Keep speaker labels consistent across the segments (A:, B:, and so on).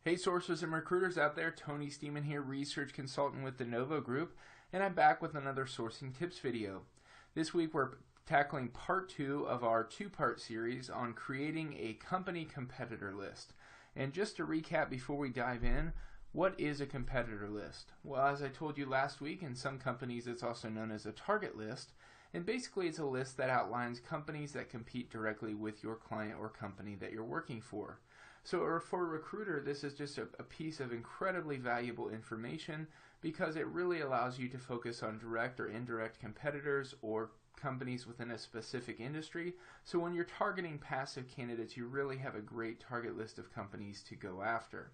A: Hey sources and recruiters out there, Tony Stemen here, research consultant with the Novo Group, and I'm back with another sourcing tips video. This week we're tackling part 2 of our two-part series on creating a company competitor list. And just to recap before we dive in, what is a competitor list? Well, as I told you last week, in some companies it's also known as a target list, and basically it's a list that outlines companies that compete directly with your client or company that you're working for. So for a recruiter, this is just a piece of incredibly valuable information because it really allows you to focus on direct or indirect competitors or companies within a specific industry. So when you're targeting passive candidates, you really have a great target list of companies to go after.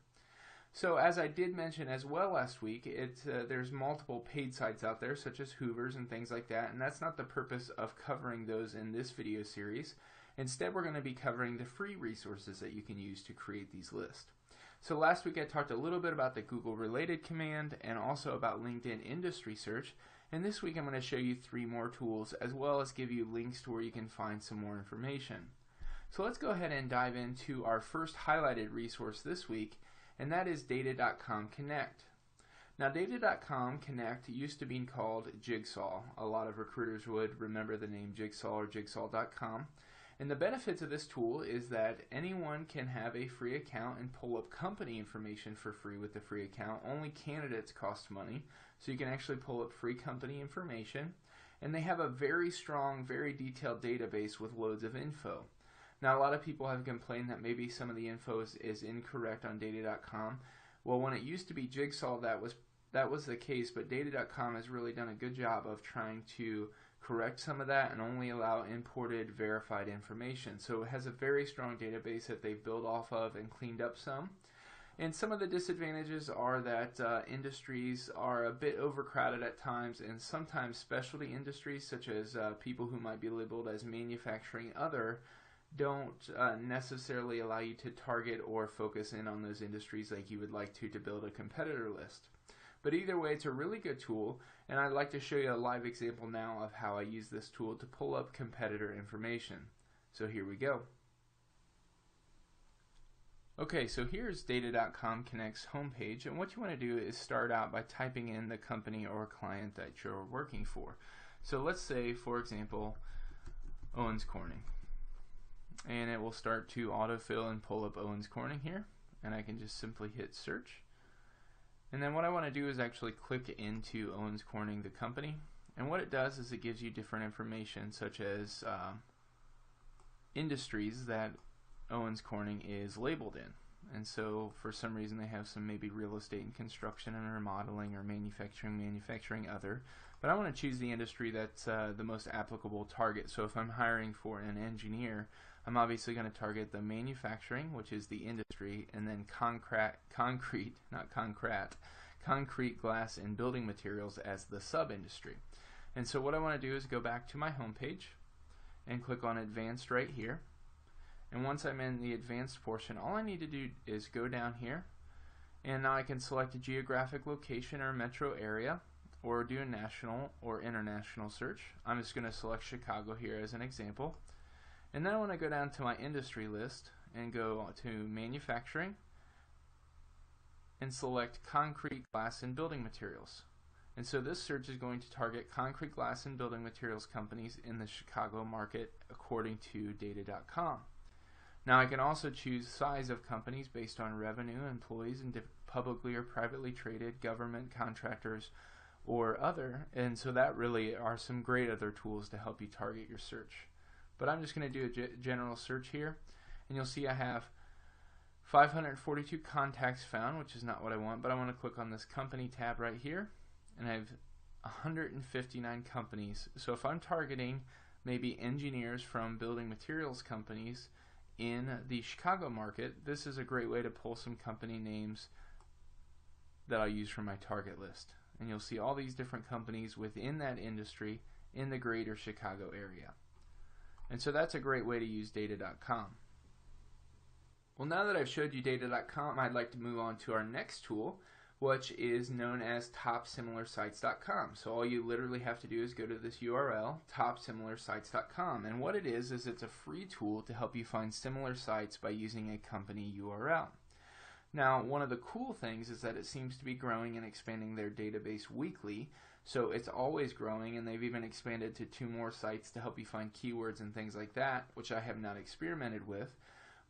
A: So as I did mention as well last week, there's multiple paid sites out there such as Hoover's and things like that, and that's not the purpose of covering those in this video series. Instead, we're going to be covering the free resources that you can use to create these lists. So last week I talked a little bit about the Google related command and also about LinkedIn industry search, and this week I'm going to show you 3 more tools as well as give you links to where you can find some more information. So let's go ahead and dive into our first highlighted resource this week, and that is Datacom Connect. Now, Datacom Connect used to be called Jigsaw. A lot of recruiters would remember the name Jigsaw or Jigsaw.com. And the benefits of this tool is that anyone can have a free account and pull up company information for free with the free account. Only candidates cost money, so you can actually pull up free company information. And they have a very strong, very detailed database with loads of info. Now, a lot of people have complained that maybe some of the info is incorrect on Data.com. Well, when it used to be Jigsaw, that was the case, but Data.com has really done a good job of trying to correct some of that and only allow imported verified information. So it has a very strong database that they've built off of and cleaned up some. And some of the disadvantages are that industries are a bit overcrowded at times, and sometimes specialty industries such as people who might be labeled as manufacturing other don't necessarily allow you to target or focus in on those industries like you would like to build a competitor list. But either way, it's a really good tool, and I'd like to show you a live example now of how I use this tool to pull up competitor information. So here we go. Okay, so here's Data.com Connect's homepage, and what you want to do is start out by typing in the company or client that you're working for. So let's say, for example, Owens Corning. And it will start to autofill and pull up Owens Corning here, and I can just simply hit search. And then what I want to do is actually click into Owens Corning, the company. And what it does is it gives you different information such as industries that Owens Corning is labeled in. And so for some reason they have some maybe real estate and construction and remodeling or manufacturing other. But I want to choose the industry that's the most applicable target. So if I'm hiring for an engineer, I'm obviously going to target the manufacturing, which is the industry, and then concrete, glass, and building materials as the sub-industry. And so what I want to do is go back to my home page and click on Advanced right here. And once I'm in the advanced portion, all I need to do is go down here, and now I can select a geographic location or metro area, or do a national or international search. I'm just going to select Chicago here as an example. And then I want to go down to my industry list and go to manufacturing and select concrete, glass, and building materials. And so this search is going to target concrete, glass, and building materials companies in the Chicago market according to Data.com. Now I can also choose size of companies based on revenue, employees, and publicly or privately traded, government, contractors, or other. And so that really are some great other tools to help you target your search. But I'm just going to do a general search here, and you'll see I have 542 contacts found, which is not what I want, but I want to click on this company tab right here, and I have 159 companies. So if I'm targeting maybe engineers from building materials companies in the Chicago market, this is a great way to pull some company names that I'll use for my target list. And you'll see all these different companies within that industry in the greater Chicago area. And so that's a great way to use Data.com. Well, now that I've showed you Data.com, I'd like to move on to our next tool, which is known as topsimilarsites.com. So all you literally have to do is go to this URL, topsimilarsites.com, and what it is it's a free tool to help you find similar sites by using a company URL. Now, one of the cool things is that it seems to be growing and expanding their database weekly. So it's always growing, and they've even expanded to 2 more sites to help you find keywords and things like that, which I have not experimented with.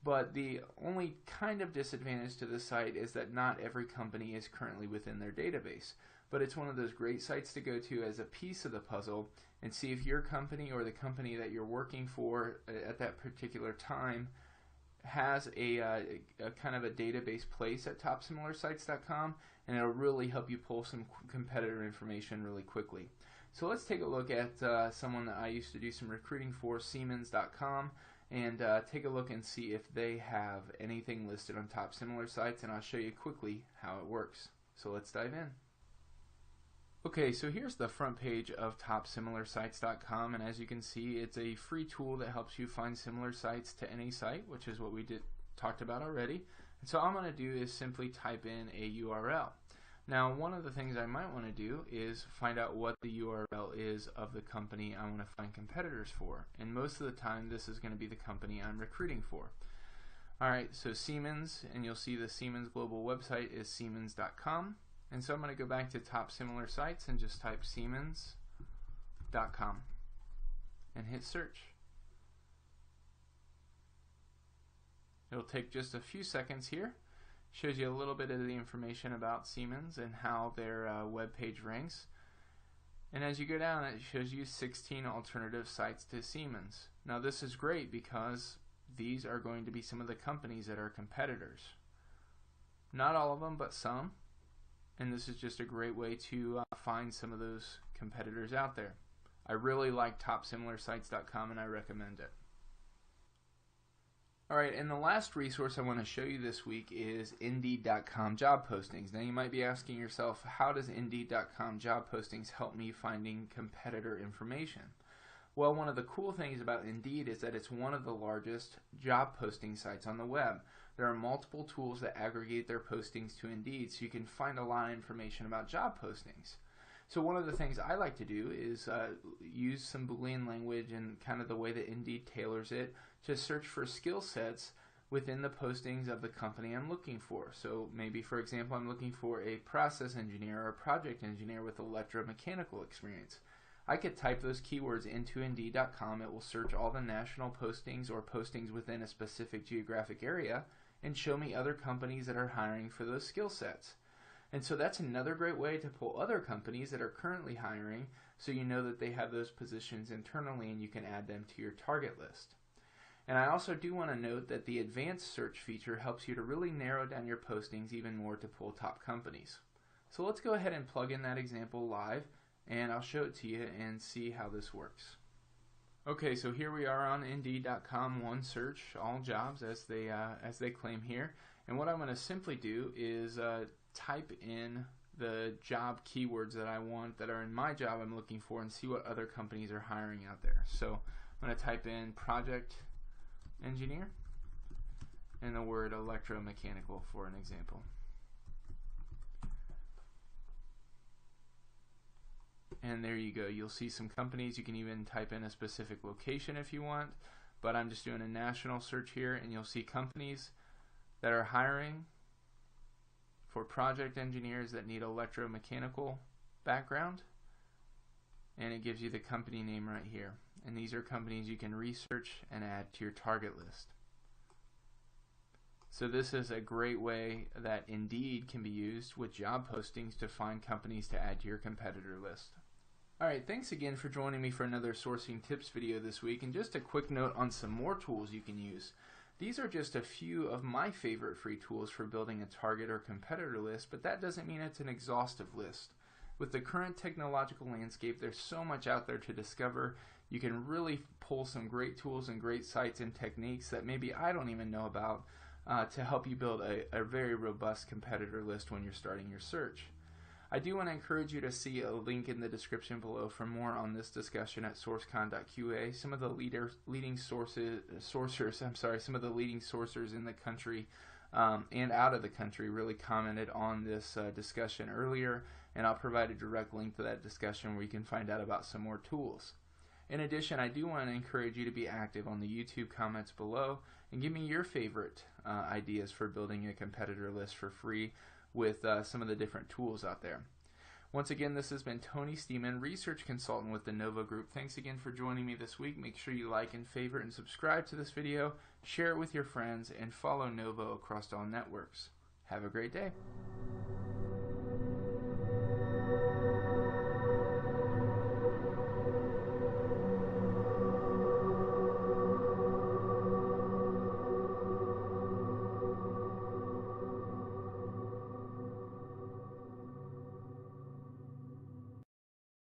A: But the only kind of disadvantage to this site is that not every company is currently within their database. But it's one of those great sites to go to as a piece of the puzzle and see if your company or the company that you're working for at that particular time has a kind of a database place at topsimilarsites.com, and it'll really help you pull some competitor information really quickly. So let's take a look at someone that I used to do some recruiting for, Siemens.com, and take a look and see if they have anything listed on Top Similar Sites, and I'll show you quickly how it works. So let's dive in. Okay, so here's the front page of topsimilarsites.com, and as you can see, it's a free tool that helps you find similar sites to any site, which is what we talked about already. And so all I'm going to do is simply type in a URL. Now, one of the things I might want to do is find out what the URL is of the company I want to find competitors for, and most of the time this is going to be the company I'm recruiting for. Alright, so Siemens, and you'll see the Siemens global website is siemens.com. And so I'm going to go back to Top Similar Sites and just type siemens.com and hit search. It'll take just a few seconds here. Shows you a little bit of the information about Siemens and how their web page ranks. And as you go down, it shows you 16 alternative sites to Siemens. Now this is great because these are going to be some of the companies that are competitors. Not all of them, but some. And this is just a great way to find some of those competitors out there. I really like topsimilarsites.com and I recommend it. Alright, and the last resource I want to show you this week is Indeed.com job postings. Now you might be asking yourself, how does Indeed.com job postings help me finding competitor information? Well, one of the cool things about Indeed is that it's one of the largest job posting sites on the web. There are multiple tools that aggregate their postings to Indeed, so you can find a lot of information about job postings. So one of the things I like to do is use some Boolean language and kind of the way that Indeed tailors it to search for skill sets within the postings of the company I'm looking for. So maybe, for example, I'm looking for a process engineer or a project engineer with electromechanical experience. I could type those keywords into Indeed.com. It will search all the national postings or postings within a specific geographic area and show me other companies that are hiring for those skill sets. And so that's another great way to pull other companies that are currently hiring, so you know that they have those positions internally and you can add them to your target list. And I also do want to note that the advanced search feature helps you to really narrow down your postings even more to pull top companies. So let's go ahead and plug in that example live, and I'll show it to you and see how this works. Okay, so here we are on Indeed.com, one search, all jobs as they claim here. And what I'm going to simply do is type in the job keywords that I want that are in my job I'm looking for and see what other companies are hiring out there. So I'm going to type in project engineer and the word electromechanical for an example. And there you go. You'll see some companies. You can even type in a specific location if you want, but I'm just doing a national search here, and you'll see companies that are hiring for project engineers that need electromechanical background, and it gives you the company name right here. And these are companies you can research and add to your target list. So this is a great way that Indeed can be used with job postings to find companies to add to your competitor list. Alright, thanks again for joining me for another sourcing tips video this week, and just a quick note on some more tools you can use. These are just a few of my favorite free tools for building a target or competitor list, but that doesn't mean it's an exhaustive list. With the current technological landscape, there's so much out there to discover. You can really pull some great tools and great sites and techniques that maybe I don't even know about to help you build a very robust competitor list when you're starting your search. I do want to encourage you to see a link in the description below for more on this discussion at sourcecon.qa. Some of the leading sourcers in the country and out of the country really commented on this discussion earlier, and I'll provide a direct link to that discussion where you can find out about some more tools. In addition, I do want to encourage you to be active on the YouTube comments below and give me your favorite ideas for building a competitor list for free with some of the different tools out there. Once again, this has been Tony Stemen, research consultant with the Novo Group. Thanks again for joining me this week. Make sure you like and favorite and subscribe to this video, share it with your friends, and follow Novo across all networks. Have a great day.